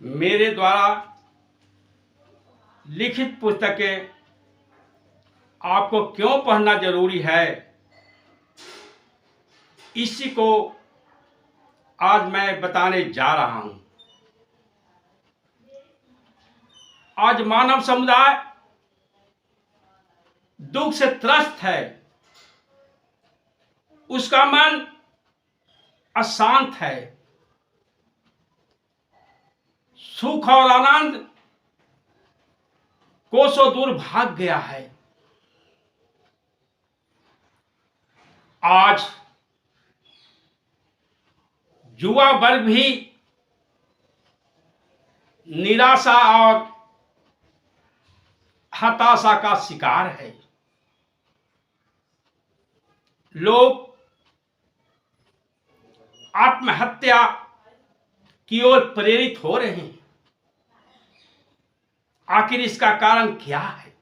मेरे द्वारा लिखित पुस्तकें आपको क्यों पढ़ना जरूरी है, इसी को आज मैं बताने जा रहा हूं। आज मानव समुदाय दुख से त्रस्त है। उसका मन अशांत है। सुख और आनंद कोसों दूर भाग गया है। आज युवा वर्ग भी निराशा और हताशा का शिकार है। लोग आत्महत्या की ओर प्रेरित हो रहे हैं। आखिर इसका कारण क्या है?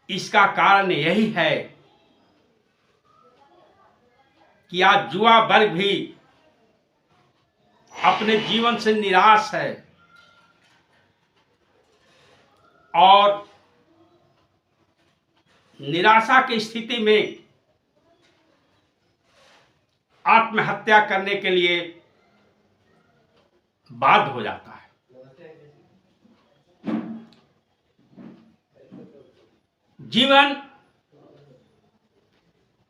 इसका कारण यही है कि आज युवा वर्ग भी अपने जीवन से निराश है और निराशा की स्थिति में आत्महत्या करने के लिए बाध्य हो जाता है। जीवन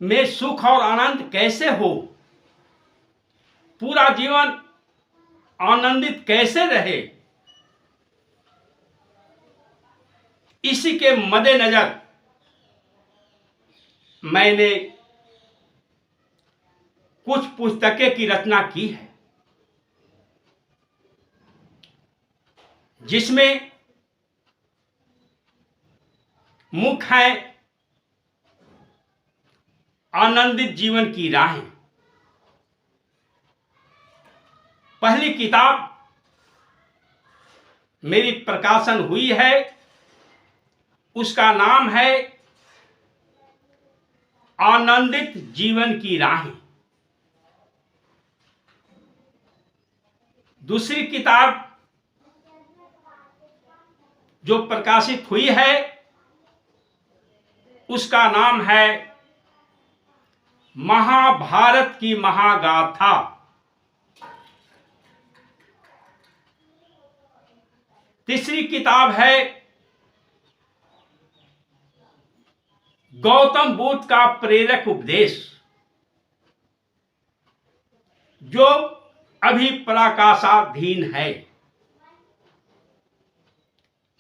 में सुख और आनंद कैसे हो, पूरा जीवन आनंदित कैसे रहे, इसी के मद्देनजर मैंने कुछ पुस्तकें की रचना की है, जिसमें मुख्य है आनंदित जीवन की राहें। पहली किताब मेरी प्रकाशन हुई है, उसका नाम है आनंदित जीवन की राहें। दूसरी किताब जो प्रकाशित हुई है, उसका नाम है महाभारत की महागाथा। तीसरी किताब है गौतम बुद्ध का प्रेरक उपदेश, जो अभी प्रकाशाधीन है।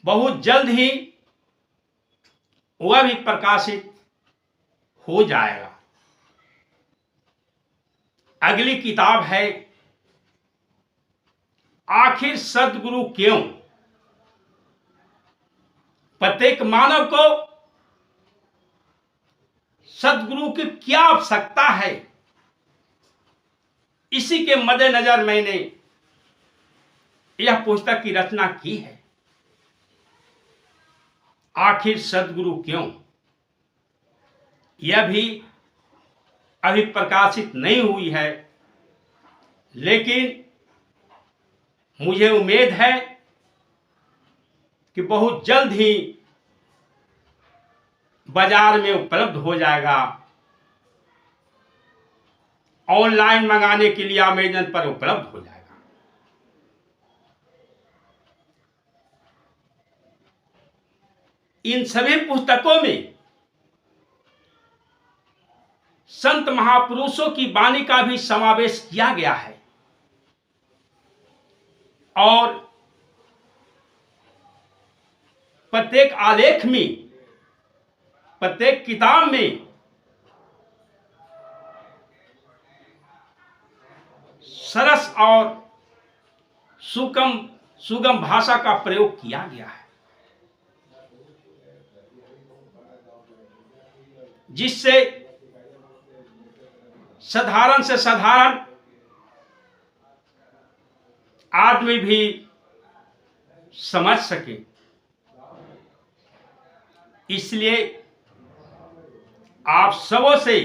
बहुत जल्द ही वह भी प्रकाशित हो जाएगा। अगली किताब है आखिर सद्गुरु क्यों। प्रत्येक मानव को सद्गुरु की क्या आवश्यकता है, इसी के मद्देनजर मैंने यह पुस्तक की रचना की है। आखिर सद्गुरु क्यों, यह भी अभी प्रकाशित नहीं हुई है, लेकिन मुझे उम्मीद है कि बहुत जल्द ही बाजार में उपलब्ध हो जाएगा। ऑनलाइन मंगाने के लिए अमेज़न पर उपलब्ध हो जाएगा। इन सभी पुस्तकों में संत महापुरुषों की वाणी का भी समावेश किया गया है और प्रत्येक आलेख में, प्रत्येक किताब में सरस और सुगम भाषा का प्रयोग किया गया है, जिससे साधारण से साधारण आदमी भी समझ सके। इसलिए आप सबों से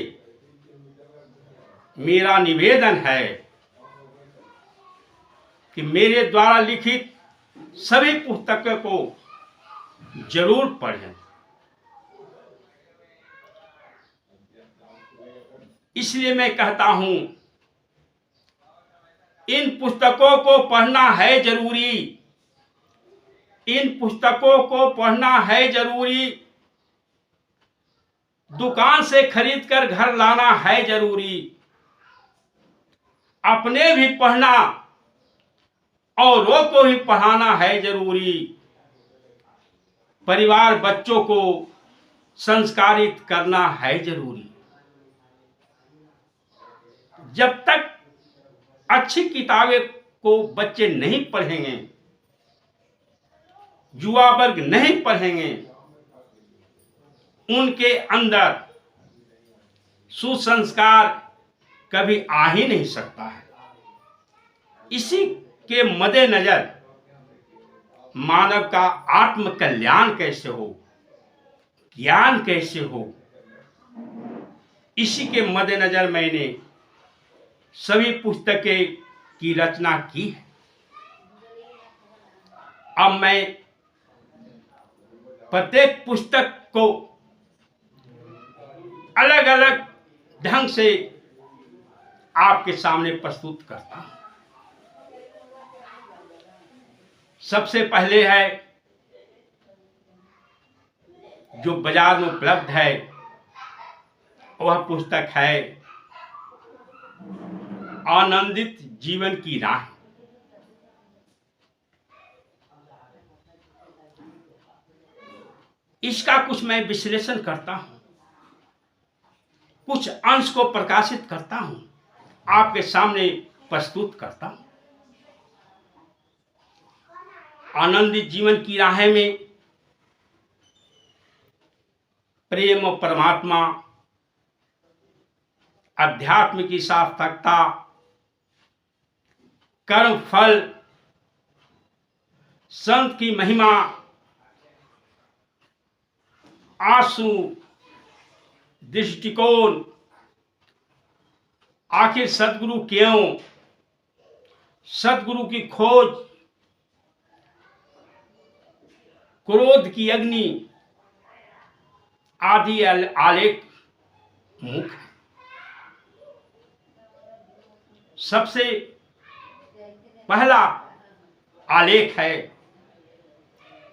मेरा निवेदन है कि मेरे द्वारा लिखित सभी पुस्तकों को जरूर पढ़ें। इसलिए मैं कहता हूं, इन पुस्तकों को पढ़ना है जरूरी, इन पुस्तकों को पढ़ना है जरूरी, दुकान से खरीद कर घर लाना है जरूरी, अपने भी पढ़ना औरों को भी पढ़ाना है जरूरी, परिवार बच्चों को संस्कारित करना है जरूरी। जब तक अच्छी किताबें को बच्चे नहीं पढ़ेंगे, युवा वर्ग नहीं पढ़ेंगे, उनके अंदर सुसंस्कार कभी आ ही नहीं सकता है। इसी के मद्देनजर मानव का आत्म कल्याण कैसे हो, ज्ञान कैसे हो, इसी के मद्देनजर मैंने सभी पुस्तकें की रचना की है। अब मैं प्रत्येक पुस्तक को अलग अलग ढंग से आपके सामने प्रस्तुत करता हूं। सबसे पहले है, जो बाजार में उपलब्ध है, वह पुस्तक है आनंदित जीवन की राह। इसका कुछ मैं विश्लेषण करता हूं, कुछ अंश को प्रकाशित करता हूं, आपके सामने प्रस्तुत करता हूं। आनंदित जीवन की राह में प्रेम और परमात्मा, अध्यात्म की सार्थकता, कर्म फल, संत की महिमा, आंसू, दृष्टिकोण, आखिर सदगुरु क्यों, सदगुरु की खोज, क्रोध की अग्नि आदि आलेख मुख्य। सबसे पहला आलेख है,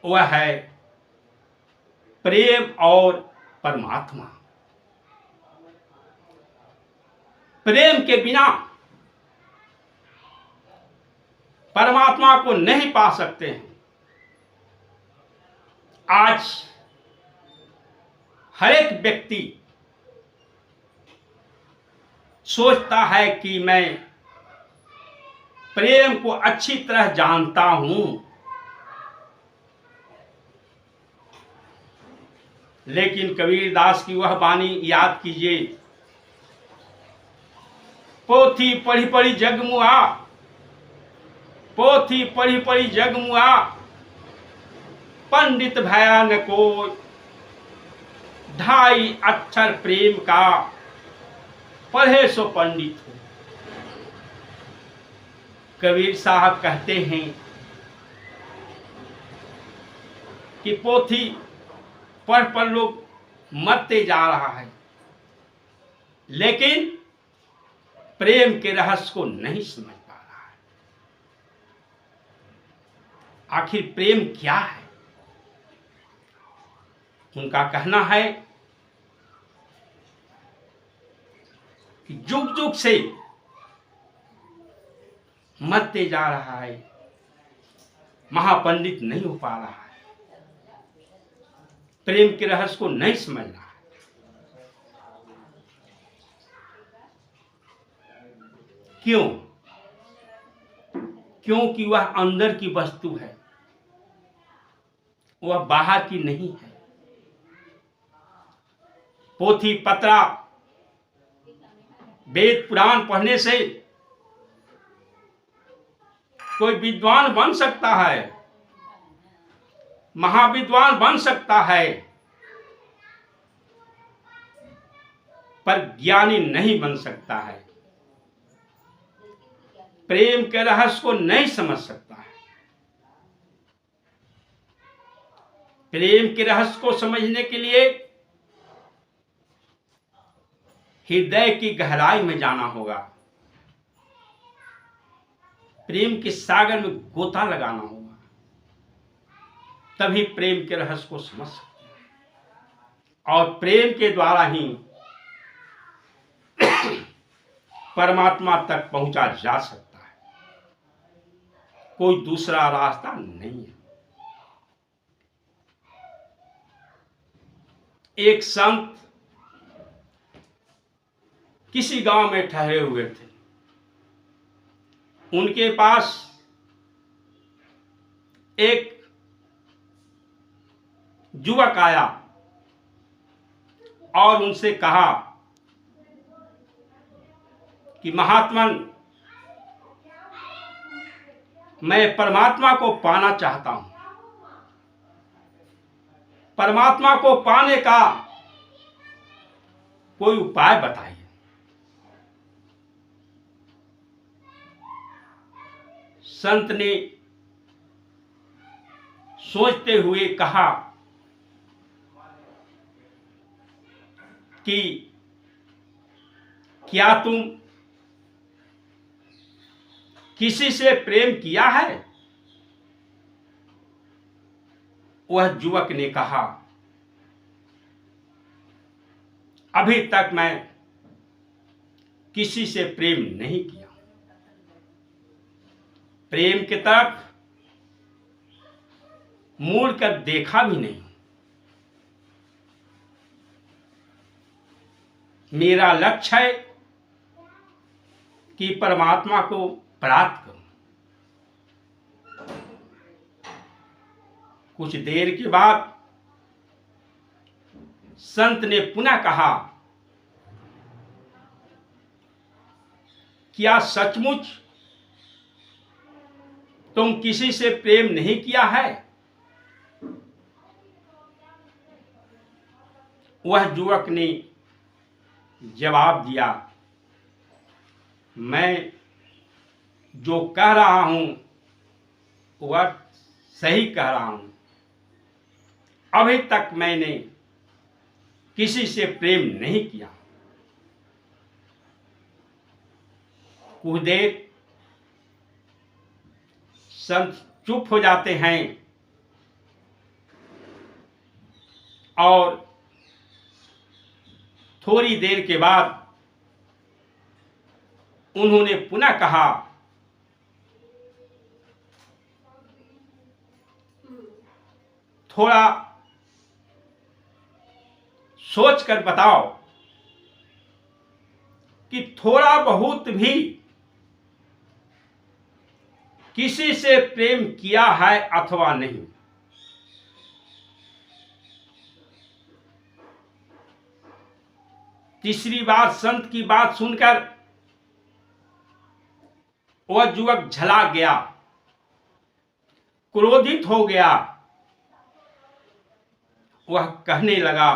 वह है प्रेम और परमात्मा। प्रेम के बिना परमात्मा को नहीं पा सकते हैं। आज हर एक व्यक्ति सोचता है कि मैं प्रेम को अच्छी तरह जानता हूं, लेकिन कबीरदास की वह वाणी याद कीजिए, पोथी पढ़ी पढ़ी जग मुआ, पोथी पढ़ी पढ़ी जग मुआ, पंडित भया न कोई, ढाई अक्षर प्रेम का, पढ़े सो पंडित हो। कबीर साहब कहते हैं कि पोथी पढ़ पढ़ लोग मरते जा रहा है, लेकिन प्रेम के रहस्य को नहीं समझ पा रहा है। आखिर प्रेम क्या है? उनका कहना है कि जुग जुग से मरते जा रहा है, महापंडित नहीं हो पा रहा है, प्रेम के रहस्य को नहीं समझ रहा है। क्यों? क्योंकि वह अंदर की वस्तु है, वह बाहर की नहीं है। पोथी पत्रा, वेद पुराण पढ़ने से कोई विद्वान बन सकता है, महाविद्वान बन सकता है, पर ज्ञानी नहीं बन सकता है। प्रेम के रहस्य को नहीं समझ सकता है। प्रेम के रहस्य को समझने के लिए हृदय की गहराई में जाना होगा, प्रेम के सागर में गोता लगाना होगा, तभी प्रेम के रहस्य को समझ सकते हैं। और प्रेम के द्वारा ही परमात्मा तक पहुंचा जा सकता है, कोई दूसरा रास्ता नहीं है। एक संत किसी गांव में ठहरे हुए थे। उनके पास एक युवक आया और उनसे कहा कि महात्मन, मैं परमात्मा को पाना चाहता हूं, परमात्मा को पाने का कोई उपाय बताइए। संत ने सोचते हुए कहा कि क्या तुम किसी से प्रेम किया है? वह युवक ने कहा, अभी तक मैं किसी से प्रेम नहीं किया, प्रेम की तरफ मुड़ कर देखा भी नहीं। मेरा लक्ष्य है कि परमात्मा को प्राप्त करूं। कुछ देर के बाद संत ने पुनः कहा, क्या सचमुच तुम किसी से प्रेम नहीं किया है? वह युवक ने जवाब दिया, मैं जो कह रहा हूं वह सही कह रहा हूं, अभी तक मैंने किसी से प्रेम नहीं किया। कुछ देर संत चुप हो जाते हैं और थोड़ी देर के बाद उन्होंने पुनः कहा, थोड़ा सोच कर बताओ कि थोड़ा बहुत भी किसी से प्रेम किया है अथवा नहीं। तीसरी बार संत की बात सुनकर वह युवक झला गया, क्रोधित हो गया। वह कहने लगा,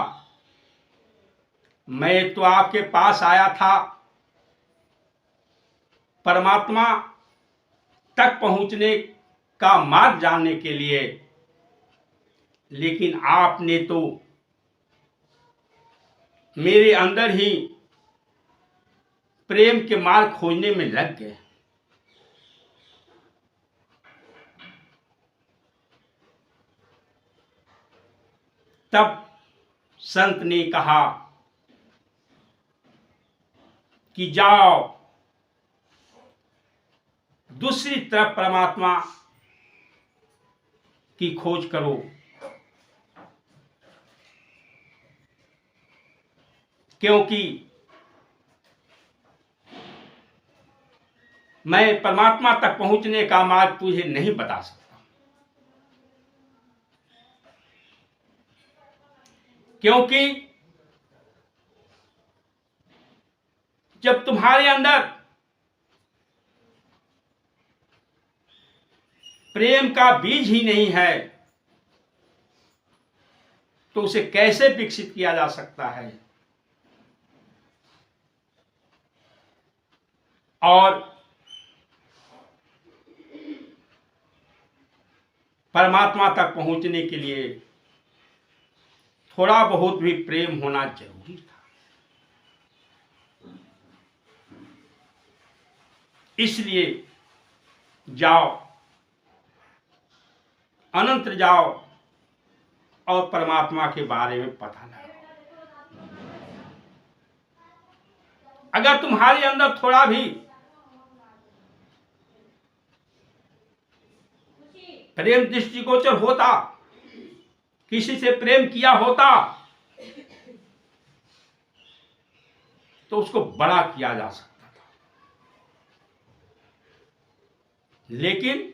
मैं तो आपके पास आया था परमात्मा तक पहुंचने का मार्ग जानने के लिए, लेकिन आपने तो मेरे अंदर ही प्रेम के मार्ग खोजने में लग गए। तब संत ने कहा कि जाओ दूसरी तरफ परमात्मा की खोज करो, क्योंकि मैं परमात्मा तक पहुंचने का मार्ग तुझे नहीं बता सकता। क्योंकि जब तुम्हारे अंदर प्रेम का बीज ही नहीं है तो उसे कैसे विकसित किया जा सकता है? और परमात्मा तक पहुंचने के लिए थोड़ा बहुत भी प्रेम होना जरूरी था। इसलिए जाओ, अनंत जाओ और परमात्मा के बारे में पता लगाओ। अगर तुम्हारे अंदर थोड़ा भी प्रेम दृष्टिगोचर होता, किसी से प्रेम किया होता, तो उसको बड़ा किया जा सकता था। लेकिन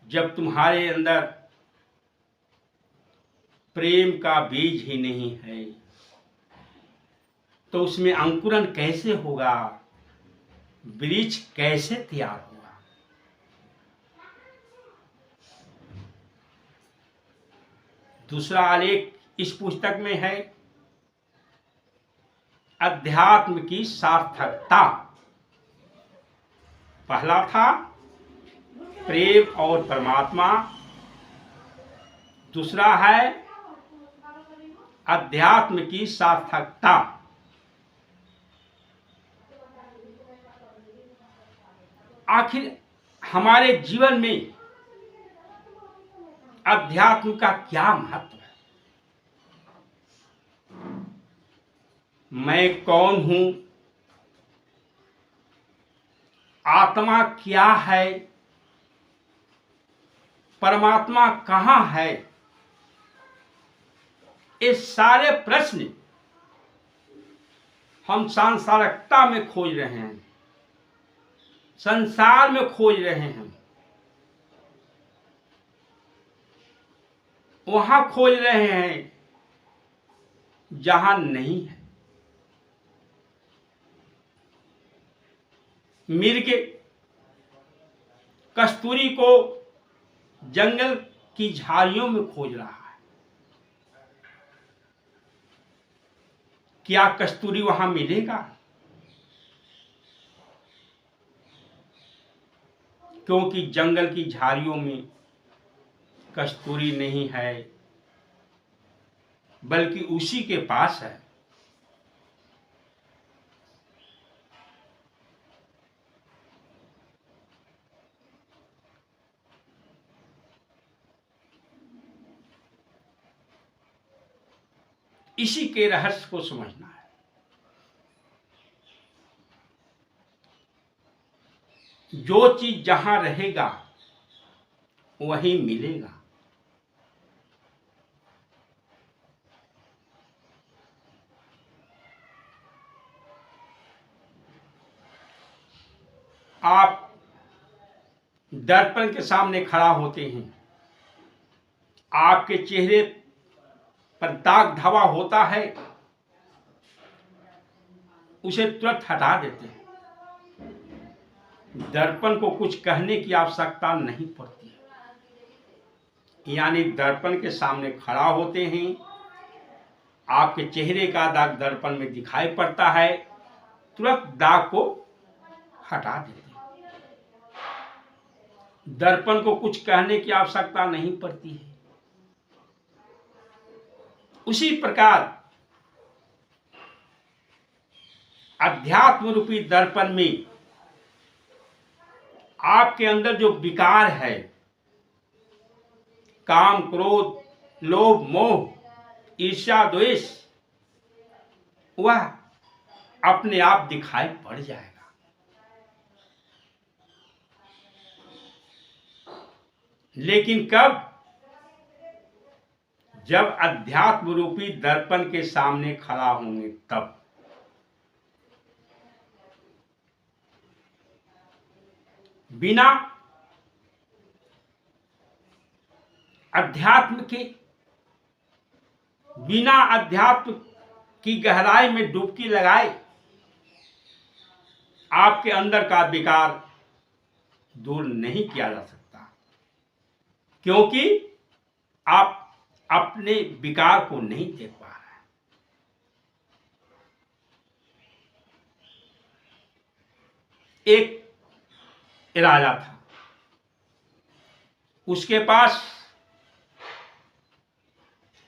जब तुम्हारे अंदर प्रेम का बीज ही नहीं है, तो उसमें अंकुरन कैसे होगा, वृक्ष कैसे तैयार होगा। दूसरा आलेख इस पुस्तक में है, अध्यात्म की सार्थकता। पहला था प्रेम और परमात्मा, दूसरा है अध्यात्म की सार्थकता। आखिर हमारे जीवन में अध्यात्म का क्या महत्व है? मैं कौन हूं, आत्मा क्या है, परमात्मा कहां है, ये सारे प्रश्न हम सांसारिकता में खोज रहे हैं, संसार में खोज रहे हैं, वहां खोज रहे हैं जहां नहीं है। मिर्ग कस्तूरी को जंगल की झाड़ियों में खोज रहा है, क्या कस्तूरी वहां मिलेगा? क्योंकि जंगल की झाड़ियों में कस्तूरी नहीं है, बल्कि उसी के पास है। इसी के रहस्य को समझना है। जो चीज जहां रहेगा वहीं मिलेगा। आप दर्पण के सामने खड़ा होते हैं, आपके चेहरे पर दाग धब्बा होता है, उसे तुरंत हटा देते हैं। दर्पण को कुछ कहने की आवश्यकता नहीं पड़ती है। यानी दर्पण के सामने खड़ा होते हैं, आपके चेहरे का दाग दर्पण में दिखाई पड़ता है, तुरंत दाग को हटा देते हैं। दर्पण को कुछ कहने की आवश्यकता नहीं पड़ती है। उसी प्रकार अध्यात्म रूपी दर्पण में आपके अंदर जो विकार है, काम, क्रोध, लोभ, मोह, ईर्ष्या, द्वेष, वह अपने आप दिखाई पड़ जाएगा। लेकिन कब? जब अध्यात्म रूपी दर्पण के सामने खड़ा होंगे तब। बिना अध्यात्म के, बिना अध्यात्म की गहराई में डुबकी लगाए आपके अंदर का विकार दूर नहीं किया जा सकता, क्योंकि आप अपने विकार को नहीं देख पा रहे हैं। एक राजा था, उसके पास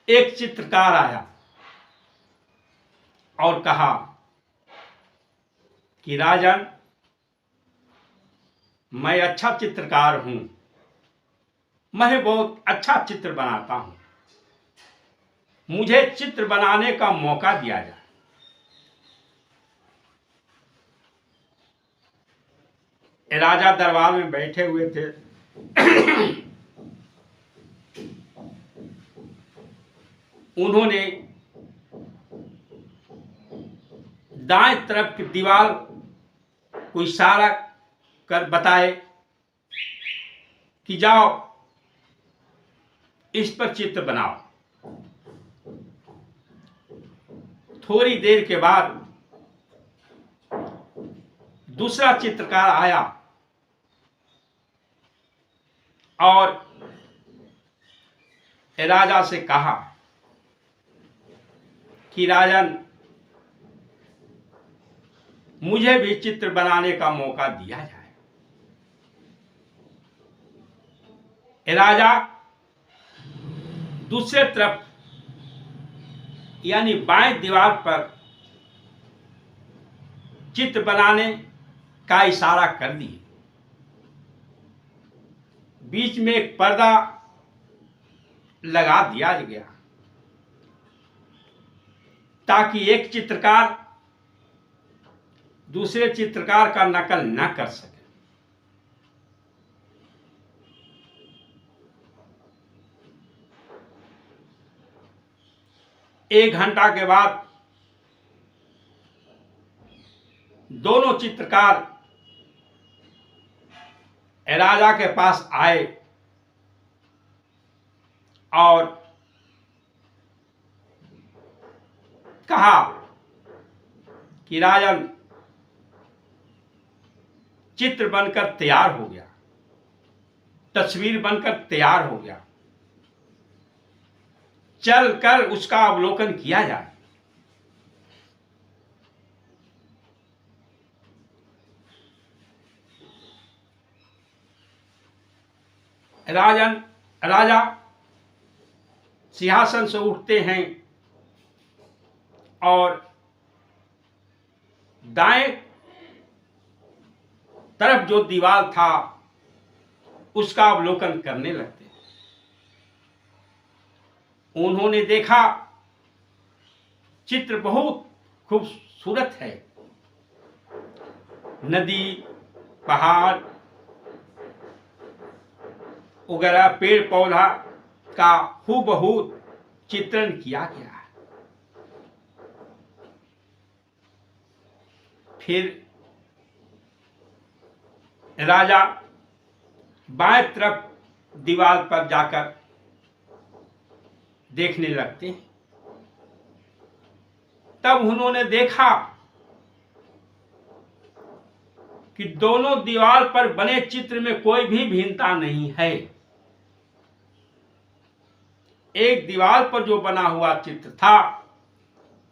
एक चित्रकार आया और कहा कि राजन, मैं अच्छा चित्रकार हूं, मैं बहुत अच्छा चित्र बनाता हूं, मुझे चित्र बनाने का मौका दिया जाए। राजा दरबार में बैठे हुए थे। उन्होंने दाएं तरफ की दीवार को इशारा कर बताए कि जाओ इस पर चित्र बनाओ। थोड़ी देर के बाद दूसरा चित्रकार आया और राजा से कहा कि राजन, मुझे भी चित्र बनाने का मौका दिया जाए। राजा दूसरे तरफ यानी बाएं दीवार पर चित्र बनाने का इशारा कर दिए। बीच में एक पर्दा लगा दिया गया ताकि एक चित्रकार दूसरे चित्रकार का नकल न कर सके। एक घंटा के बाद दोनों चित्रकार राजा के पास आए और कहा कि राजन, चित्र बनकर तैयार हो गया, तस्वीर बनकर तैयार हो गया, चलकर उसका अवलोकन किया जाए। राजा सिंहासन से उठते हैं और दाएं तरफ जो दीवार था उसका अवलोकन करने लगते हैं। उन्होंने देखा चित्र बहुत खूबसूरत है, नदी, पहाड़ वगैरह, पेड़ पौधा का हूबहू चित्रण किया गया है। फिर राजा बाएं तरफ दीवार पर जाकर देखने लगते हैं। तब उन्होंने देखा कि दोनों दीवार पर बने चित्र में कोई भी भिन्नता नहीं है। एक दीवार पर जो बना हुआ चित्र था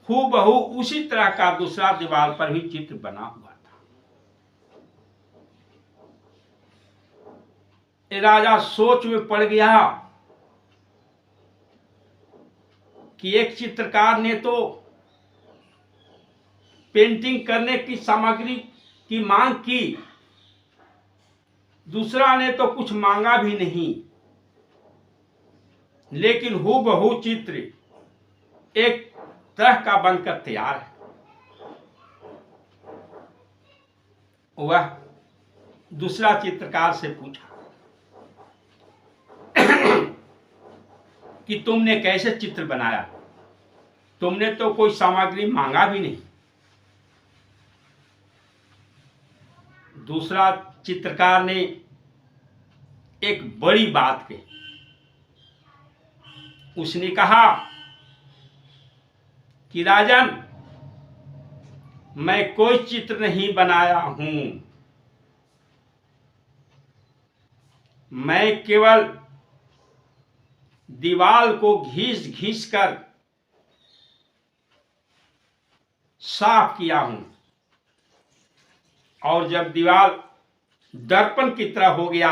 हूबहू उसी तरह का दूसरा दीवार पर भी चित्र बना हुआ था। राजा सोच में पड़ गया कि एक चित्रकार ने तो पेंटिंग करने की सामग्री की मांग की, दूसरा ने तो कुछ मांगा भी नहीं, लेकिन हूबहू चित्र एक तरह का बनकर तैयार है। वह दूसरा चित्रकार से पूछा कि तुमने कैसे चित्र बनाया, तुमने तो कोई सामग्री मांगा भी नहीं। दूसरा चित्रकार ने एक बड़ी बात कही। उसने कहा कि राजन, मैं कोई चित्र नहीं बनाया हूं, मैं केवल दीवार को घिस घिस कर साफ किया हूं, और जब दीवार दर्पण की तरह हो गया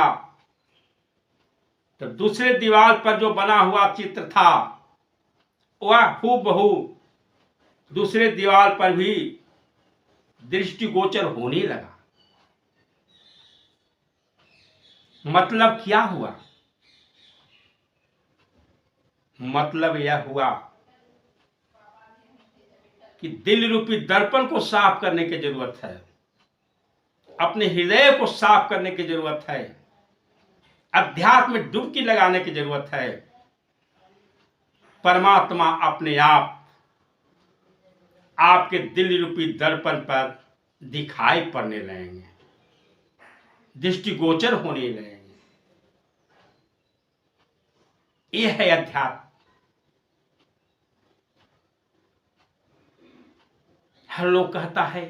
तो दूसरे दीवार पर जो बना हुआ चित्र था वह हूबहू दूसरे दीवार पर भी दृष्टिगोचर होने लगा। मतलब क्या हुआ? मतलब यह हुआ कि दिल रूपी दर्पण को साफ करने की जरूरत है, अपने हृदय को साफ करने की जरूरत है, अध्यात्म में डुबकी लगाने की जरूरत है। परमात्मा अपने आप आपके दिल रूपी दर्पण पर दिखाई पड़ने लगेंगे, दृष्टिगोचर होने लगेंगे। यह है अध्यात्म। हर लोग कहता है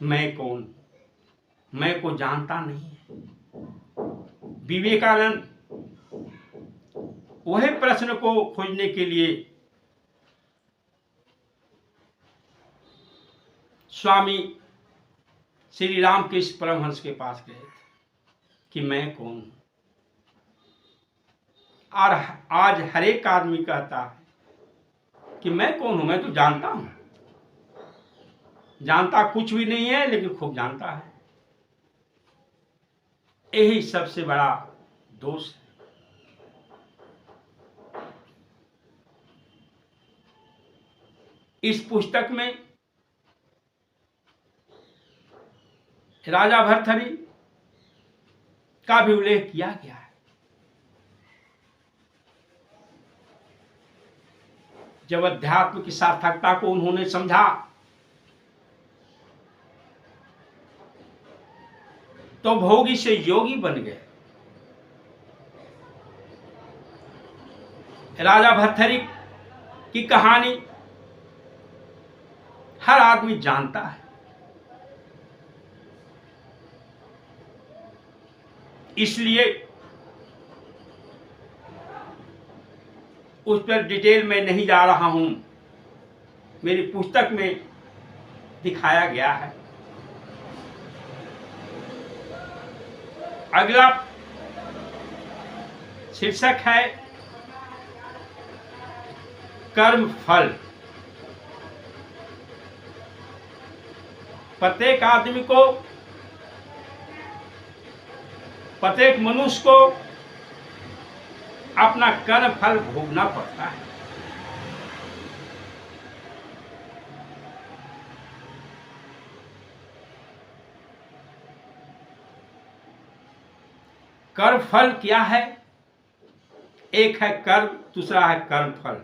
मैं कौन, मैं को जानता नहीं है। विवेकानंद वही प्रश्न को खोजने के लिए स्वामी श्री रामकृष्ण परमहंस के पास गए थे कि मैं कौन हूं। और आज हर एक आदमी कहता है कि मैं कौन हूं, मैं तो जानता हूं। जानता कुछ भी नहीं है लेकिन खूब जानता है। यही सबसे बड़ा दोष है। इस पुस्तक में राजा भर्तृहरि का भी उल्लेख किया गया है। जब अध्यात्म की सार्थकता को उन्होंने समझा तो भोगी से योगी बन गए। राजा भर्तृहरि की कहानी हर आदमी जानता है, इसलिए उस पर डिटेल में नहीं जा रहा हूं। मेरी पुस्तक में दिखाया गया है। अगला शीर्षक है कर्म फल। प्रत्येक आदमी को, प्रत्येक मनुष्य को अपना कर्म फल भोगना पड़ता है। कर्म फल क्या है? एक है कर्म, दूसरा है कर्म फल।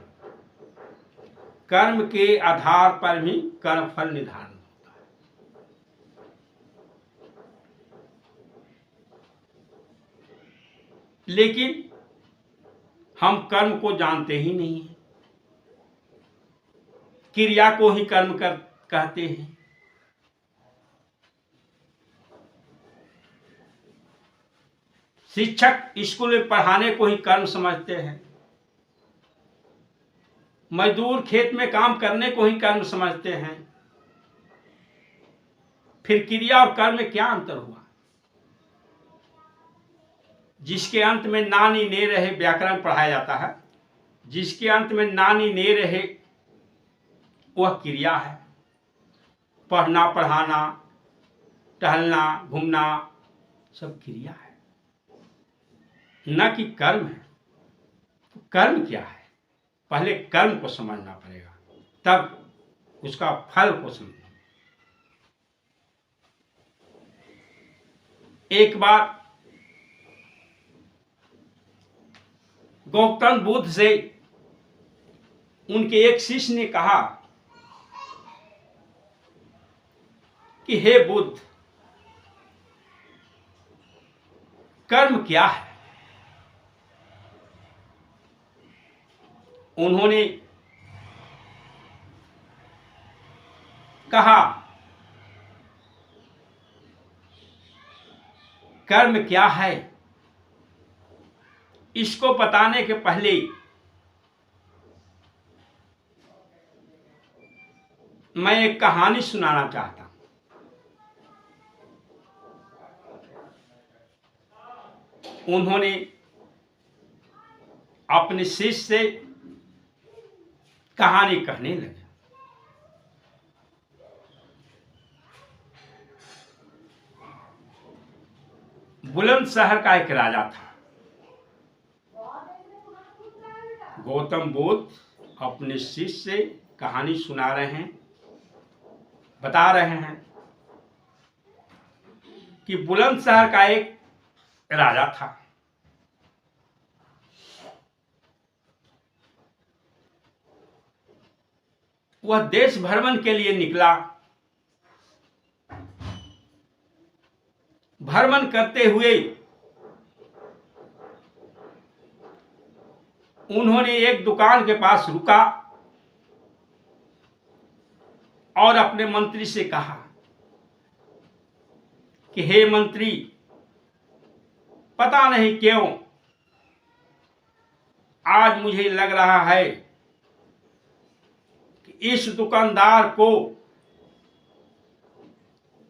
कर्म के आधार पर भी कर्म फल निर्धारण होता है। लेकिन हम कर्म को जानते ही नहीं हैं, क्रिया को ही कर्म कहते हैं। शिक्षक स्कूल में पढ़ाने को ही कर्म समझते हैं, मजदूर खेत में काम करने को ही कर्म समझते हैं। फिर क्रिया और कर्म में क्या अंतर हुआ? जिसके अंत में नानी ने रहे व्याकरण पढ़ाया जाता है, जिसके अंत में नानी ने रहे वह क्रिया है। पढ़ना, पढ़ाना, टहलना, घूमना सब क्रिया है, न कि कर्म है। तो कर्म क्या है? पहले कर्म को समझना पड़ेगा, तब उसका फल को समझना। एक बार गौतम बुद्ध से उनके एक शिष्य ने कहा कि हे बुद्ध, कर्म क्या है? उन्होंने कहा कर्म क्या है इसको बताने के पहले मैं एक कहानी सुनाना चाहता हूं। उन्होंने अपने शिष्य से कहानी कहने लगे। बुलंदशहर का एक राजा था। गौतम बुद्ध अपने शिष्य से कहानी सुना रहे हैं, बता रहे हैं कि बुलंदशहर का एक राजा था। वह देश भ्रमण के लिए निकला। भ्रमण करते हुए उन्होंने एक दुकान के पास रुका और अपने मंत्री से कहा कि हे मंत्री, पता नहीं क्यों आज मुझे लग रहा है कि इस दुकानदार को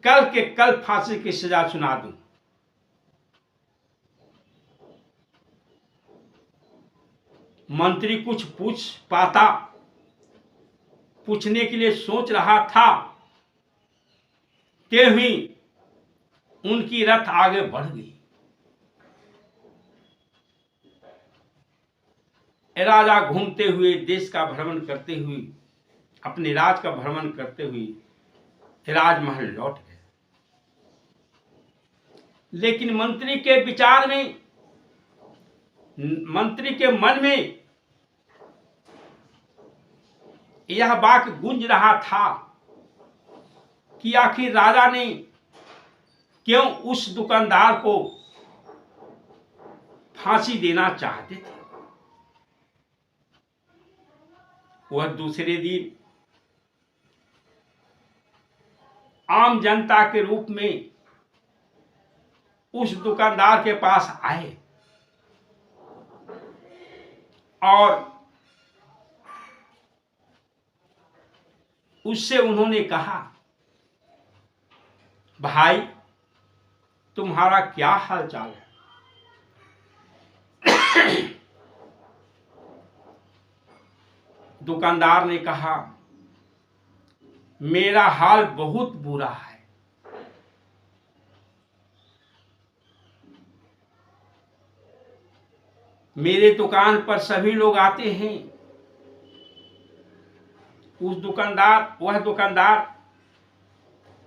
कल के कल फांसी की सजा सुना दूं। मंत्री कुछ पूछने के लिए सोच रहा था कि ही उनकी रथ आगे बढ़ गई। राजा घूमते हुए, देश का भ्रमण करते हुए, अपने राज का भ्रमण करते हुए राजमहल लौट गए। लेकिन मंत्री के विचार में, मंत्री के मन में यह वाक्य गूंज रहा था कि आखिर राजा ने क्यों उस दुकानदार को फांसी देना चाहते थे। वह दूसरे दिन आम जनता के रूप में उस दुकानदार के पास आए और उससे उन्होंने कहा, भाई तुम्हारा क्या हाल चाल है? दुकानदार ने कहा, मेरा हाल बहुत बुरा है। मेरे दुकान पर सभी लोग आते हैं। वह दुकानदार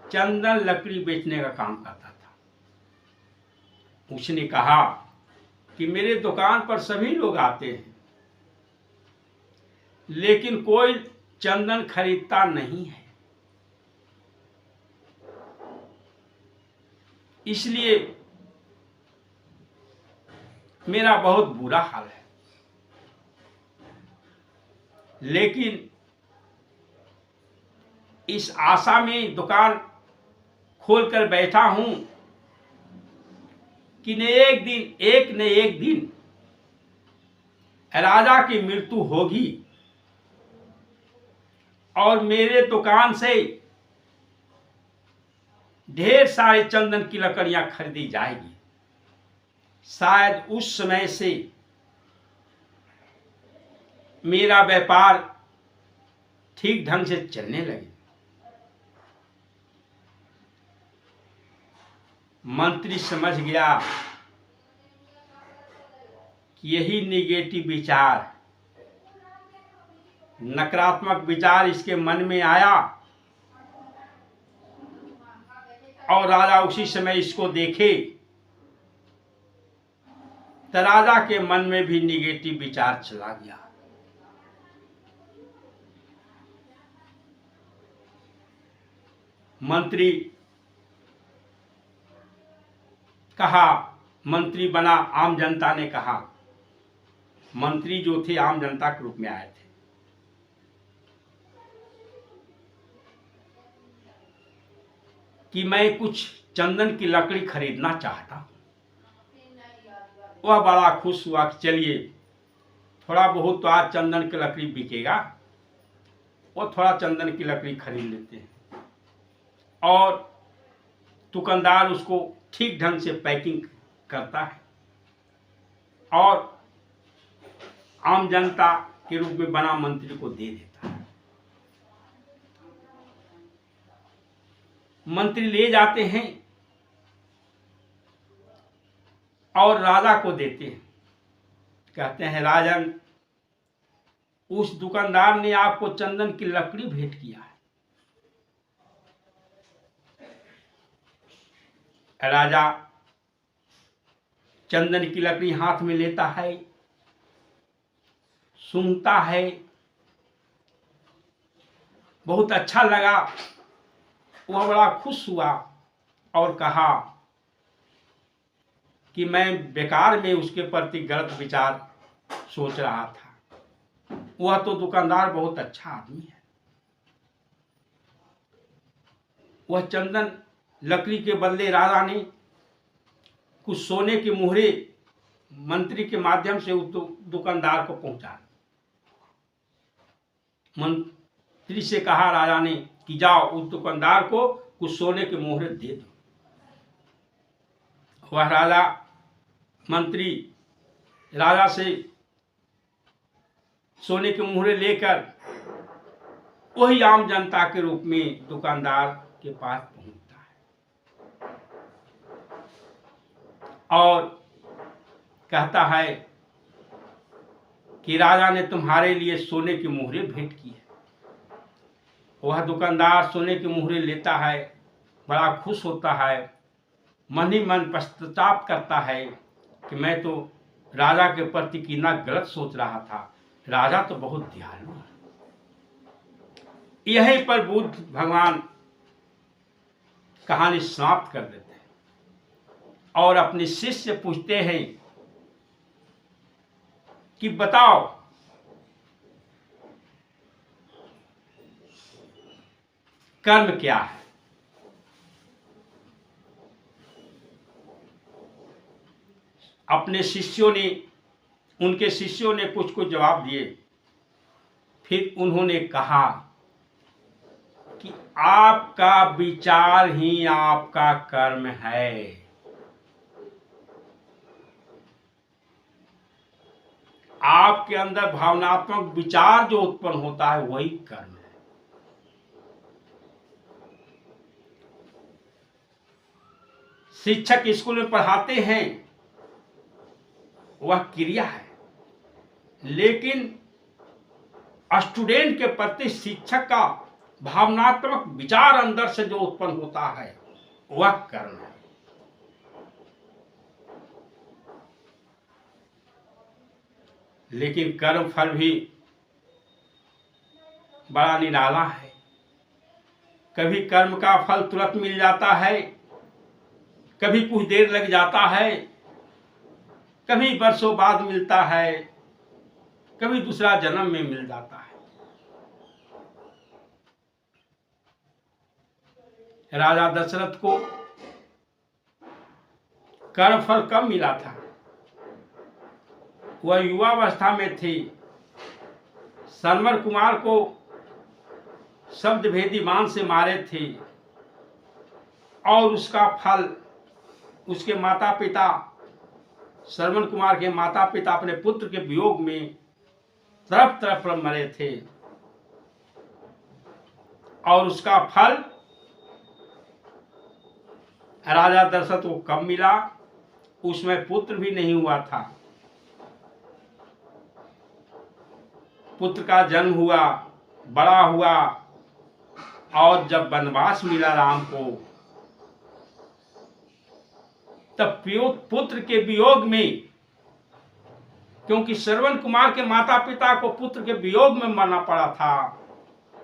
चंदन लकड़ी बेचने का काम करता था। उसने कहा कि मेरे दुकान पर सभी लोग आते हैं, लेकिन कोई चंदन खरीदता नहीं है, इसलिए मेरा बहुत बुरा हाल है। लेकिन इस आशा में दुकान खोलकर बैठा हूं कि एक न एक दिन राजा की मृत्यु होगी और मेरे दुकान से ढेर सारे चंदन की लकड़ियां खरीदी जाएगी। शायद उस समय से मेरा व्यापार ठीक ढंग से चलने लगे। मंत्री समझ गया कि यही नेगेटिव विचार, नकारात्मक विचार इसके मन में आया और राजा उसी समय इसको देखे तो राजा के मन में भी नेगेटिव विचार चला गया। मंत्री बना। आम जनता ने कहा, मंत्री जो थे आम जनता के रूप में आए थे, कि मैं कुछ चंदन की लकड़ी खरीदना चाहता हूं। वह बड़ा खुश हुआ कि चलिए थोड़ा बहुत तो आज चंदन की लकड़ी बिकेगा, वो थोड़ा चंदन की लकड़ी खरीद लेते हैं। और दुकानदार उसको ठीक ढंग से पैकिंग करता है और आम जनता के रूप में बना मंत्री को दे देता है। मंत्री ले जाते हैं और राजा को देते हैं। कहते हैं राजन, उस दुकानदार ने आपको चंदन की लकड़ी भेंट किया है। राजा चंदन की लकड़ी हाथ में लेता है, सूंघता है, बहुत अच्छा लगा। वह बड़ा खुश हुआ और कहा कि मैं बेकार में उसके प्रति गलत विचार सोच रहा था, वह तो दुकानदार बहुत अच्छा आदमी है। वह चंदन लकड़ी के बदले राजा ने कुछ सोने के मुहरे मंत्री के माध्यम से उस दुकानदार को पहुंचा। मंत्री से कहा राजा ने कि जाओ उस दुकानदार को कुछ सोने के मोहरे दे दो। वह राजा मंत्री राजा से सोने के मोहरे लेकर वही आम जनता के रूप में दुकानदार के पास पहुंचता है और कहता है कि राजा ने तुम्हारे लिए सोने की मोहरे भेंट की है। वह दुकानदार सोने की मोहरे लेता है, बड़ा खुश होता है, मन ही मन पश्चाताप करता है कि मैं तो राजा के प्रति कितना गलत सोच रहा था, राजा तो बहुत दयालु है। यहीं पर बुद्ध भगवान कहानी समाप्त कर देते हैं और अपने शिष्य से पूछते हैं कि बताओ कर्म क्या है। अपने शिष्यों ने उनके शिष्यों ने कुछ कुछ जवाब दिए। फिर उन्होंने कहा कि आपका विचार ही आपका कर्म है। आपके अंदर भावनात्मक विचार जो उत्पन्न होता है वही कर्म है। शिक्षक स्कूल में पढ़ाते हैं वह क्रिया है, लेकिन स्टूडेंट के प्रति शिक्षक का भावनात्मक विचार अंदर से जो उत्पन्न होता है वह कर्म है। लेकिन कर्म फल भी बड़ा निराला है। कभी कर्म का फल तुरंत मिल जाता है, कभी कुछ देर लग जाता है, कभी वर्षों बाद मिलता है, कभी दूसरा जन्म में मिल जाता है। राजा दशरथ को कर्म फल कब मिला था? वह युवावस्था में थे। सरमर कुमार को शब्द भेदी बाण से मारे थे और उसका फल उसके माता पिता सरमन कुमार के माता पिता अपने पुत्र के वियोग में तरफ तरफ पर मरे थे और उसका फल राजा दशरथ को कब मिला? उसमें पुत्र भी नहीं हुआ था। पुत्र का जन्म हुआ, बड़ा हुआ और जब वनवास मिला राम को, तब पुत्र के वियोग में, क्योंकि श्रवण कुमार के माता पिता को पुत्र के वियोग में मरना पड़ा था,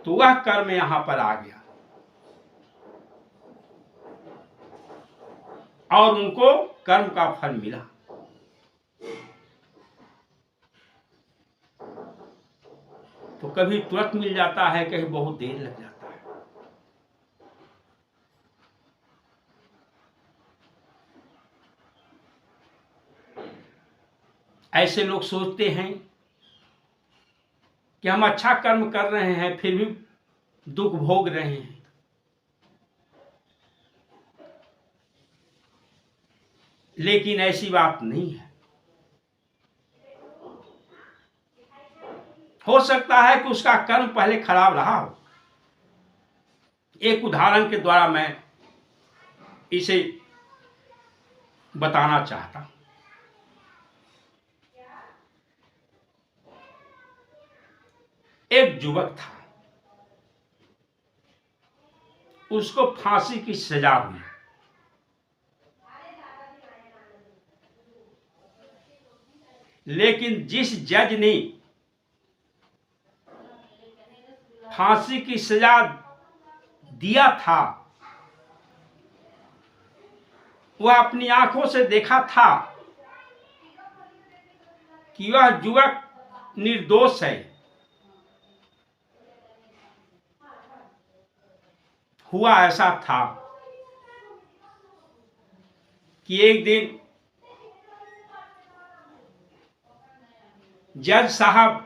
तो वह कर्म यहां पर आ गया और उनको कर्म का फल मिला। तो कभी तुरंत मिल जाता है, कहीं बहुत देर लग जाता है। ऐसे लोग सोचते हैं कि हम अच्छा कर्म कर रहे हैं फिर भी दुख भोग रहे हैं। लेकिन ऐसी बात नहीं है। हो सकता है कि उसका कर्म पहले खराब रहा हो। एक उदाहरण के द्वारा मैं इसे बताना चाहता हूं। एक युवक था, उसको फांसी की सजा हुई। लेकिन जिस जज ने फांसी की सजा दिया था, वह अपनी आंखों से देखा था कि वह युवक निर्दोष है। हुआ ऐसा था कि एक दिन जज साहब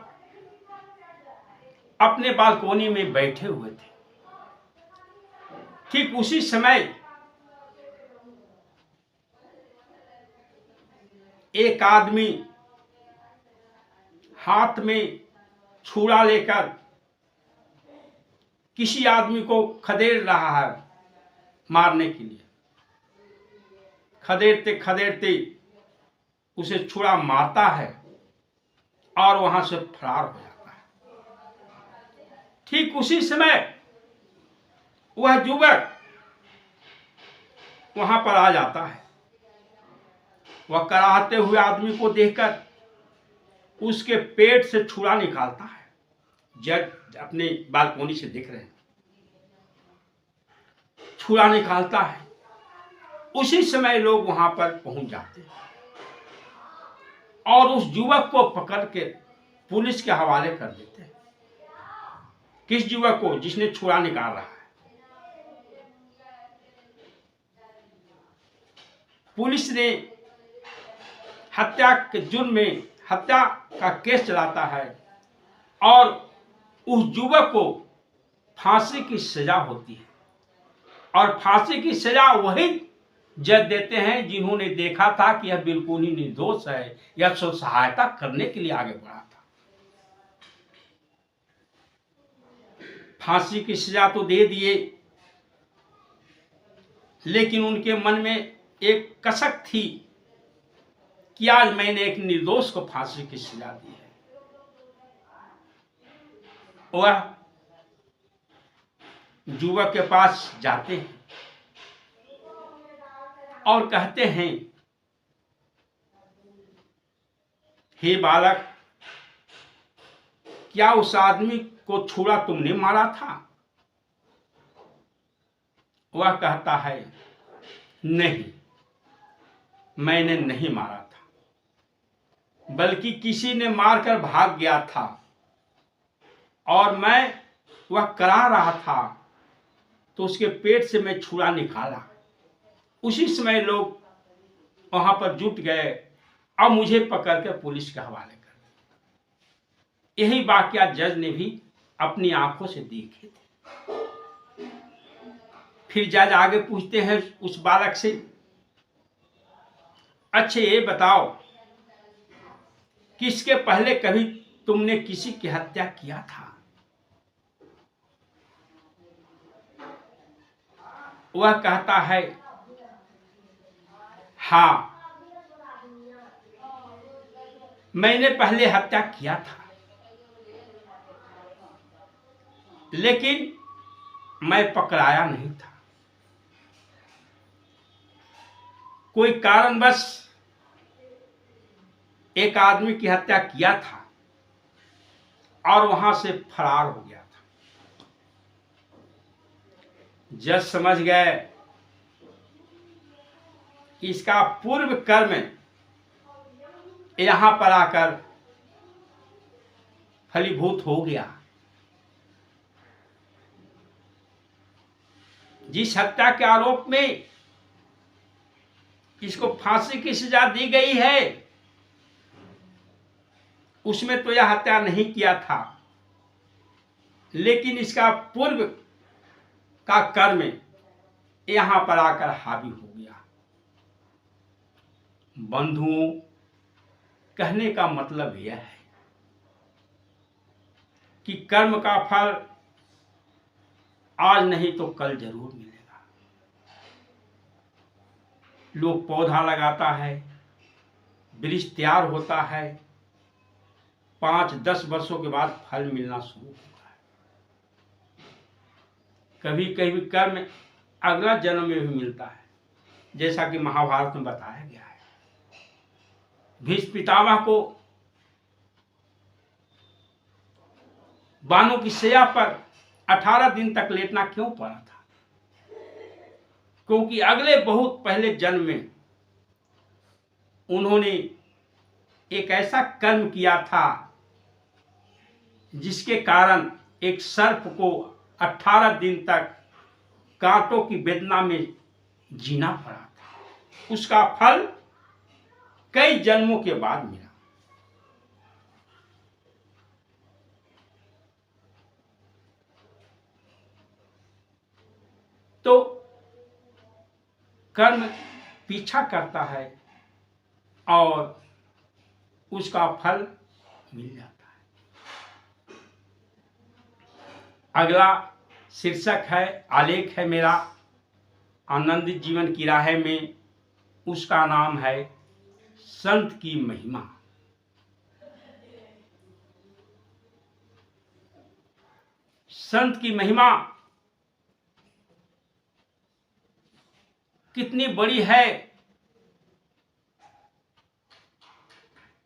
अपने बालकोनी में बैठे हुए थे। ठीक उसी समय एक आदमी हाथ में छुरा लेकर किसी आदमी को खदेड़ रहा है मारने के लिए। खदेड़ते खदेड़ते उसे छुरा मारता है और वहां से फरार हो जाता है। ठीक उसी समय वह युवक वहां पर आ जाता है। वह कराहते हुए आदमी को देखकर उसके पेट से छुरा निकालता है। जज अपने बालकोनी से देख रहे हैं, छुरा निकालता है। उसी समय लोग वहां पर पहुंच जाते हैं और उस युवक को पकड़ के पुलिस के हवाले कर देते हैं। किस युवक को? जिसने छुरा निकाल रहा है। पुलिस ने हत्या के जुर्म में हत्या का केस चलाता है और उस युवक को फांसी की सजा होती है। और फांसी की सजा वही जज देते हैं जिन्होंने देखा था कि यह बिल्कुल ही निर्दोष है, यह स्व सहायता करने के लिए आगे बढ़ा था। फांसी की सजा तो दे दिए, लेकिन उनके मन में एक कसक थी कि आज मैंने एक निर्दोष को फांसी की सजा दी है। वह युवक के पास जाते हैं और कहते हैं, हे बालक, क्या उस आदमी को छुरा तुमने मारा था? वह कहता है, नहीं, मैंने नहीं मारा था, बल्कि किसी ने मारकर भाग गया था और मैं वह करा रहा था तो उसके पेट से मैं छुरा निकाला। उसी समय लोग वहां पर जुट गए और मुझे पकड़कर पुलिस के हवाले कर दिया। यही वाकया जज ने भी अपनी आंखों से देखे थे। फिर जज आगे पूछते हैं उस बालक से, अच्छा ये बताओ, किसके पहले कभी तुमने किसी की हत्या किया था? वह कहता है, हाँ, मैंने पहले हत्या किया था, लेकिन मैं पकड़ाया नहीं था। कोई कारणवश एक आदमी की हत्या किया था और वहां से फरार हो गया था। जज समझ गए कि इसका पूर्व कर्म यहां पर आकर फलीभूत हो गया। जिस हत्या के आरोप में इसको फांसी की सजा दी गई है, उसमें तो यह हत्या नहीं किया था, लेकिन इसका पूर्व का कर्म यहां पर आकर हावी हो गया। बंधुओं, कहने का मतलब यह है कि कर्म का फल आज नहीं तो कल जरूर मिलेगा। लोग पौधा लगाता है, वृक्ष तैयार होता है, 5-10 वर्षों के बाद फल मिलना शुरू होता है। कभी कभी कर्म अगला जन्म में भी मिलता है, जैसा कि महाभारत में बताया गया है। भीष्म पितामह को बानों की शैया पर 18 दिन तक लेटना क्यों पड़ा था? क्योंकि अगले बहुत पहले जन्म में उन्होंने एक ऐसा कर्म किया था जिसके कारण एक सर्प को 18 दिन तक कांटों की वेदना में जीना पड़ा था। उसका फल कई जन्मों के बाद मिला। तो कर्म पीछा करता है और उसका फल मिल जाता है। अगला शीर्षक है, आलेख है मेरा आनंदित जीवन की राह में। उसका नाम है संत की महिमा। संत की महिमा कितनी बड़ी है,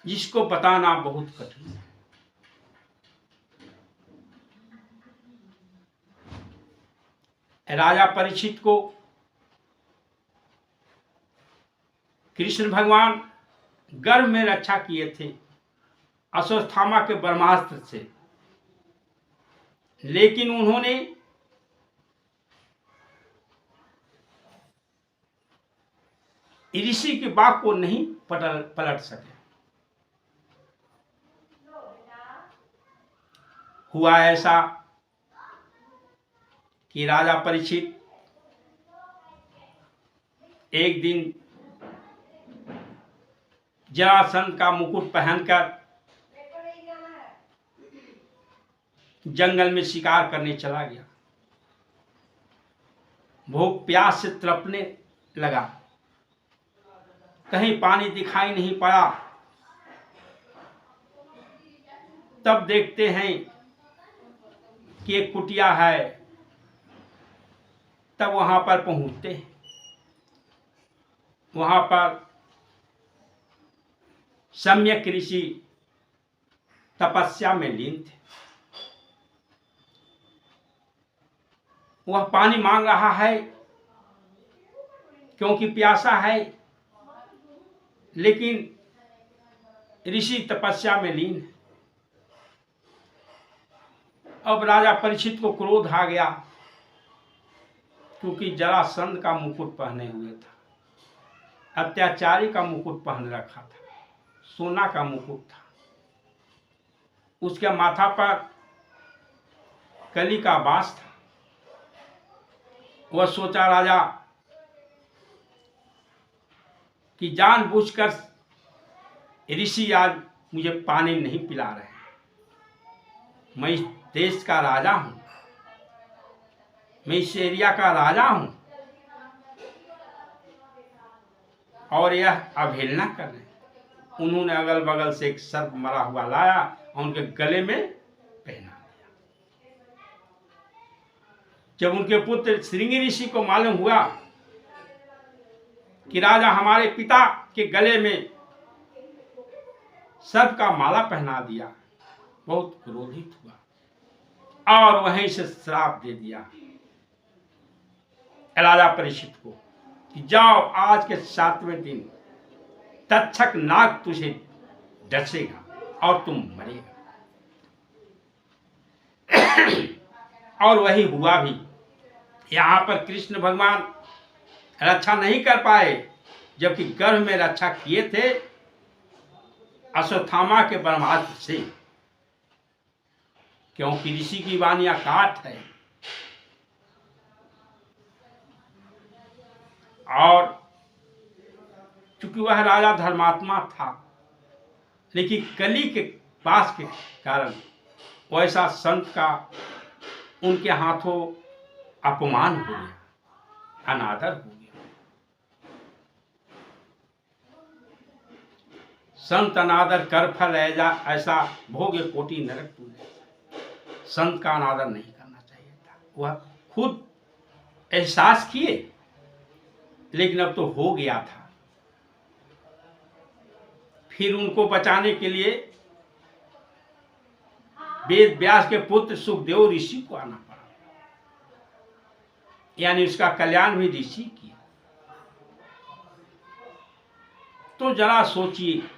जिसको बताना बहुत कठिन है। राजा परीक्षित को कृष्ण भगवान गर्भ में रक्षा किए थे अश्वत्थामा के ब्रह्मास्त्र से, लेकिन उन्होंने ऋषि की बात को नहीं पलट सके। हुआ ऐसा कि राजा परीक्षित एक दिन जरासंध का मुकुट पहनकर जंगल में शिकार करने चला गया। भूख प्यास से तड़पने लगा, कहीं पानी दिखाई नहीं पड़ा। तब देखते हैं कि एक कुटिया है, तब वहां पर पहुंचते हैं। वहां पर सम्यक ऋषि तपस्या में लीन थे। वह पानी मांग रहा है क्योंकि प्यासा है, लेकिन ऋषि तपस्या में लीन है। अब राजा परीक्षित को क्रोध आ गया, क्योंकि जरासंध का मुकुट पहने हुए था, अत्याचारी का मुकुट पहन रखा था, सोना का मुकुट था, उसके माथा पर कली का बास था। वह सोचा राजा कि जानबूझकर ऋषि आज मुझे पानी नहीं पिला रहे हैं। मैं इस देश का राजा हूं, मैं इस एरिया का राजा हूं, और यह अवहेलना कर रहे हैं। उन्होंने अगल बगल से एक सर्प मरा हुआ लाया और उनके गले में पहना दिया। जब उनके पुत्र श्रृंगी ऋषि को मालूम हुआ कि राजा हमारे पिता के गले में सर्प का माला पहना दिया, बहुत क्रोधित हुआ और वहीं से श्राप दे दिया राजा परीक्षित को कि जाओ, आज के 7वें दिन तक्षक नाग तुझे डसेगा और तुम मरेगा। और वही हुआ भी। यहां पर कृष्ण भगवान रक्षा नहीं कर पाए, जबकि गर्भ में रक्षा किए थे अश्वत्थामा के ब्रह्मास्त्र से, क्योंकि ऋषि की वाणी काट है। और चूंकि वह राजा धर्मात्मा था, लेकिन कली के पास के कारण वैसा संत का उनके हाथों अपमान हो गया, अनादर हो गया। संत अनादर कर फल ऐसा भोग्य कोटि नरक तुझे। संत का अनादर नहीं करना चाहिए था। वह खुद एहसास किए, लेकिन अब तो हो गया था। फिर उनको बचाने के लिए वेद व्यास के पुत्र सुखदेव ऋषि को आना पड़ा, यानी उसका कल्याण भी ऋषि किया। तो जरा सोचिए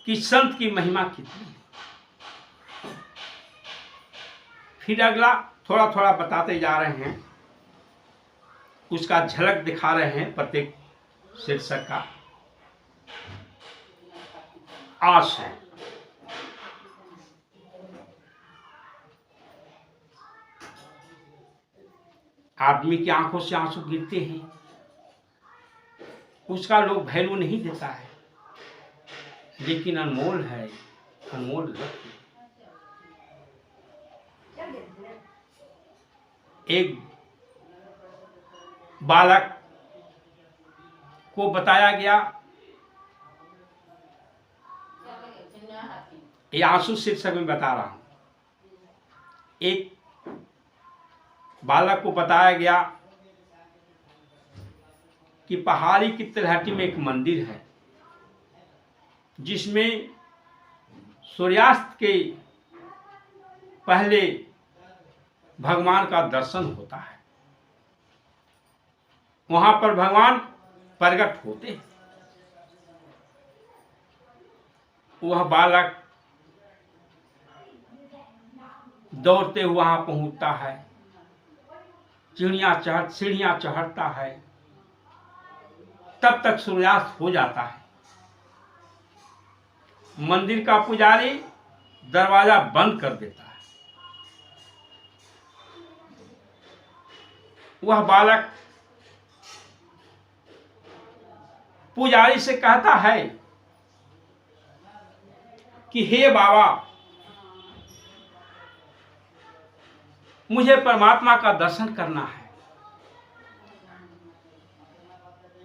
कि संत की महिमा कितनी है। फिर अगला थोड़ा थोड़ा बताते जा रहे हैं, उसका झलक दिखा रहे हैं प्रत्येक शीर्षक का। आंसू, आदमी की आंखों से आंसू गिरते हैं, उसका लोग वैल्यू नहीं देता है, लेकिन अनमोल है, अनमोल रत्न। एक बालक को बताया गया, ये आंसू शीर्षक में बता रहा हूं। एक बालक को बताया गया कि पहाड़ी की तलहटी में एक मंदिर है, जिसमें सूर्यास्त के पहले भगवान का दर्शन होता है। वहां पर भगवान प्रकट होते हैं। वह बालक दौड़ते हुए वहां पहुंचता है, सीढ़ियां चढ़ता है, तब तक सूर्यास्त हो जाता है। मंदिर का पुजारी दरवाजा बंद कर देता है। वह बालक पुजारी से कहता है कि हे बाबा, मुझे परमात्मा का दर्शन करना है,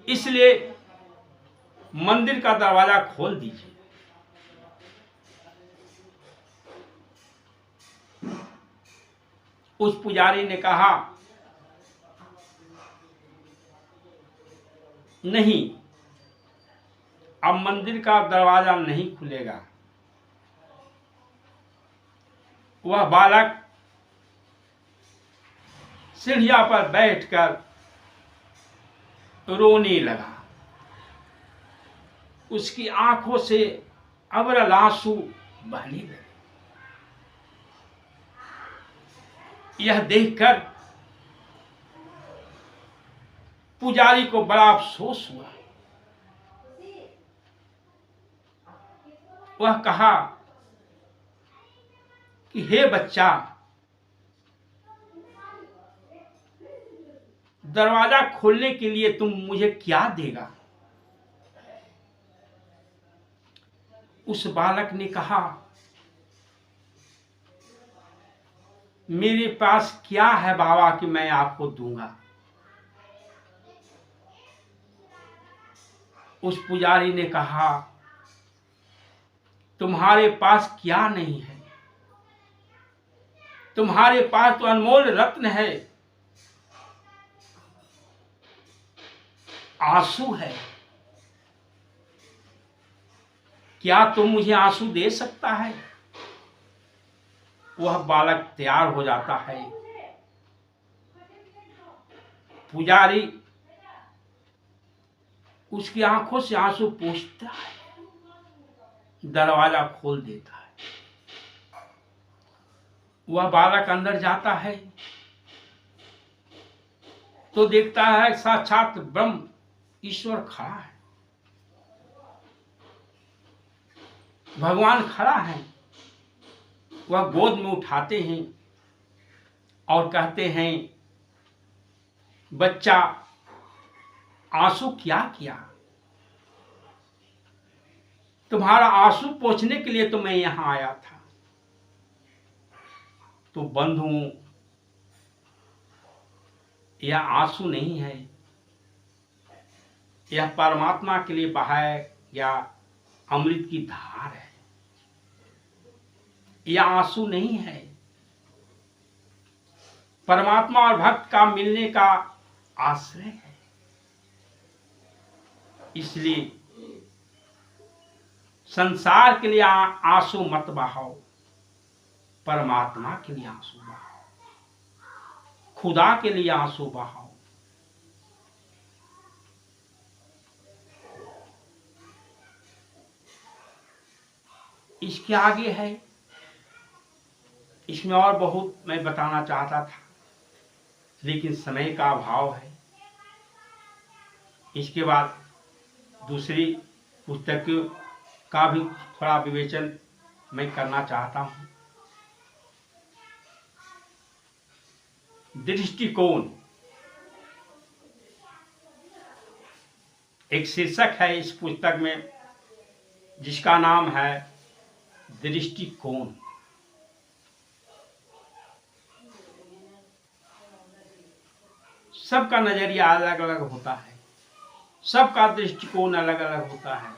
इसलिए मंदिर का दरवाजा खोल दीजिए। उस पुजारी ने कहा, नहीं, अब मंदिर का दरवाजा नहीं खुलेगा। वह बालक सीढ़िया पर बैठकर रोने लगा। उसकी आंखों से अविरल आंसू बहने लगे। यह देखकर पुजारी को बड़ा अफसोस हुआ। वह कहा कि हे बच्चा, दरवाजा खोलने के लिए तुम मुझे क्या देगा? उस बालक ने कहा, मेरे पास क्या है बाबा कि मैं आपको दूंगा। उस पुजारी ने कहा, तुम्हारे पास क्या नहीं है? तुम्हारे पास तो अनमोल रत्न है, आंसू है। क्या तुम मुझे आंसू दे सकता है? वह बालक तैयार हो जाता है। पुजारी उसकी आंखों से आंसू पोंछता है, दरवाजा खोल देता है। वह बालक अंदर जाता है तो देखता है साक्षात ब्रह्म ईश्वर खड़ा है, भगवान खड़ा है। वह गोद में उठाते हैं और कहते हैं, बच्चा, आंसू क्या किया? तुम्हारा आंसू पोंछने के लिए तो मैं यहां आया था। तो बंधुओं, यह आंसू नहीं है, यह परमात्मा के लिए बहाया गया अमृत की धार है। यह आंसू नहीं है, परमात्मा और भक्त का मिलने का आश्रय है। इसलिए संसार के लिए आंसू मत बहाओ, परमात्मा के लिए आंसू बहाओ, खुदा के लिए आंसू बहाओ। इसके आगे है, इसमें और बहुत मैं बताना चाहता था, लेकिन समय का अभाव है। इसके बाद दूसरी पुस्तक का भी थोड़ा विवेचन मैं करना चाहता हूं। दृष्टिकोण एक शीर्षक है इस पुस्तक में, जिसका नाम है दृष्टिकोण। सबका नजरिया अलग अलग होता है, सबका दृष्टिकोण अलग अलग होता है,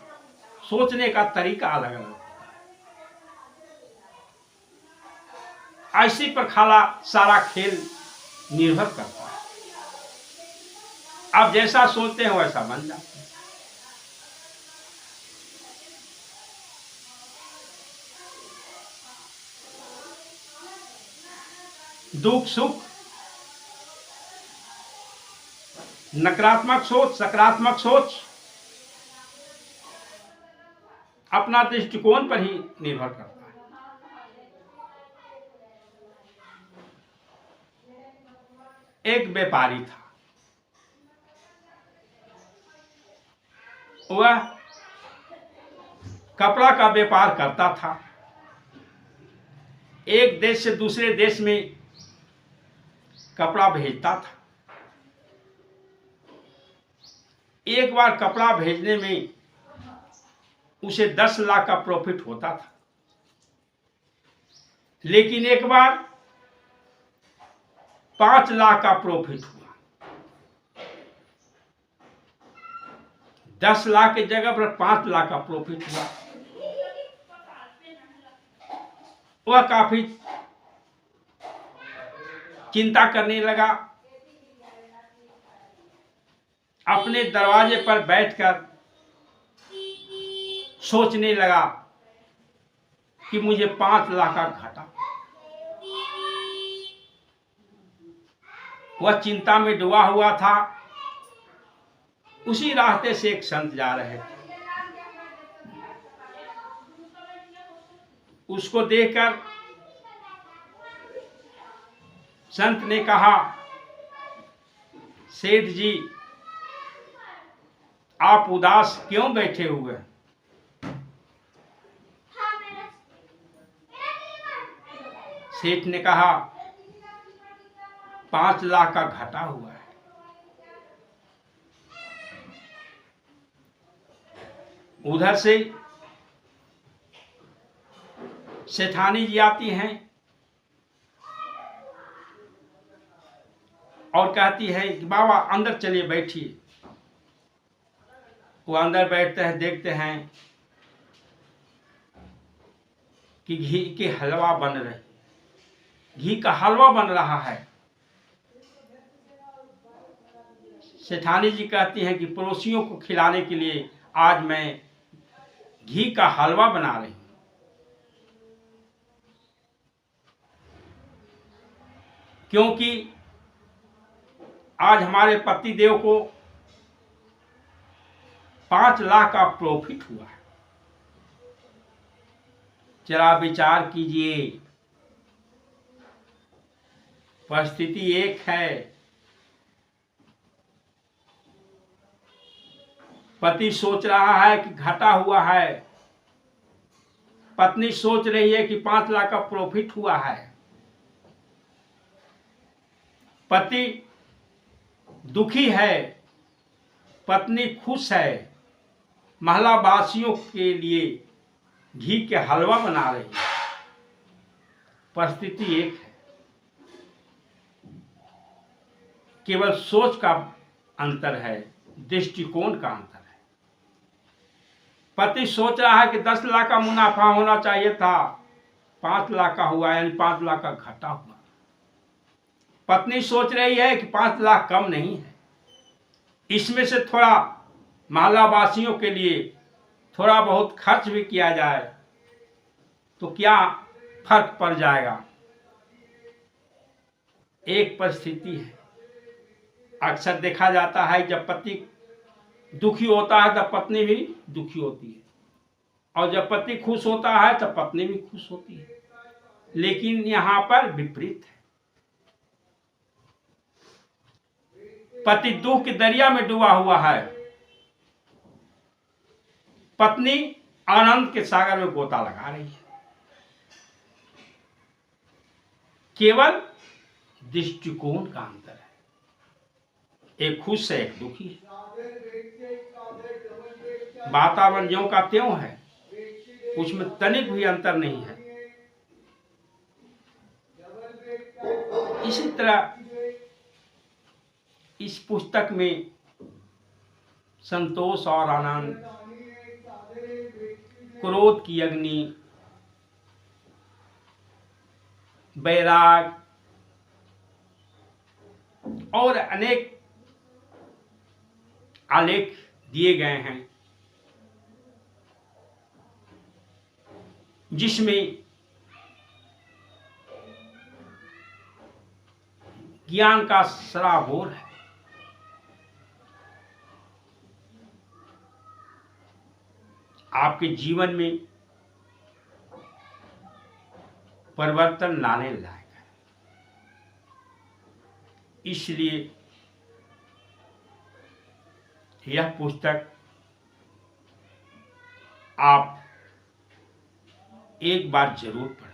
सोचने का तरीका अलग अलग होता है। ऐसी पर खाला सारा खेल निर्भर करता है। आप जैसा सोचते हैं वैसा बन जाते हैं। दुख सुख, नकारात्मक सोच, सकारात्मक सोच अपना दृष्टिकोण पर ही निर्भर करता है। एक व्यापारी था, वह कपड़ा का व्यापार करता था। एक देश से दूसरे देश में कपड़ा भेजता था। एक बार कपड़ा भेजने में उसे 10 लाख का प्रॉफिट होता था, लेकिन एक बार 5 लाख का प्रॉफिट हुआ। 10 लाख की जगह पर 5 लाख का प्रॉफिट हुआ। वह काफी चिंता करने लगा। अपने दरवाजे पर बैठकर सोचने लगा कि मुझे 5 लाख का घाटा। वह चिंता में डूबा हुआ था। उसी रास्ते से एक संत जा रहे थे। उसको देखकर संत ने कहा, सेठ जी, आप उदास क्यों बैठे हुए हैं? सेठ ने कहा, 5 लाख का घाटा हुआ है। उधर से सेठानी जी आती हैं और कहती है कि बाबा अंदर चलिए, बैठिए। वो अंदर बैठते हैं, देखते हैं कि घी के हलवा बन रहे, घी का हलवा बन रहा है। सेठानी जी कहती हैं कि पड़ोसियों को खिलाने के लिए आज मैं घी का हलवा बना रही हूं। क्योंकि आज हमारे पति देव को 5 लाख का प्रॉफिट हुआ है। जरा विचार कीजिए, परिस्थिति एक है, पति सोच रहा है कि घाटा हुआ है, पत्नी सोच रही है कि 5 लाख का प्रॉफिट हुआ है। पति दुखी है, पत्नी खुश है। महला वासियों के लिए घी के हलवा बना रही है। परिस्थिति एक है। केवल सोच का अंतर है, दृष्टिकोण का अंतर है। पति सोच रहा है कि 10 लाख का मुनाफा होना चाहिए था, 5 लाख का हुआ, यानी 5 लाख का घाटा हुआ। पत्नी सोच रही है कि 5 लाख कम नहीं है, इसमें से थोड़ा मोहल्ला वासियों के लिए थोड़ा बहुत खर्च भी किया जाए तो क्या फर्क पड़ जाएगा। एक परिस्थिति है, अक्सर देखा जाता है जब पति दुखी होता है तब पत्नी भी दुखी होती है, और जब पति खुश होता है तब पत्नी भी खुश होती है। लेकिन यहां पर विपरीत है। पति दुख के दरिया में डूबा हुआ है, पत्नी आनंद के सागर में गोता लगा रही है। केवल दृष्टिकोण का अंतर है, एक खुश है एक दुखी है। वातावरण ज्यों का त्यों है, उसमें तनिक भी अंतर नहीं है। इसी तरह इस पुस्तक में संतोष और आनंद, क्रोध की अग्नि, वैराग और अनेक आलेख दिए गए हैं, जिसमें ज्ञान का सराबोर है। आपके जीवन में परिवर्तन लाने लायक है। इसलिए यह पुस्तक आप एक बार जरूर पढ़ें।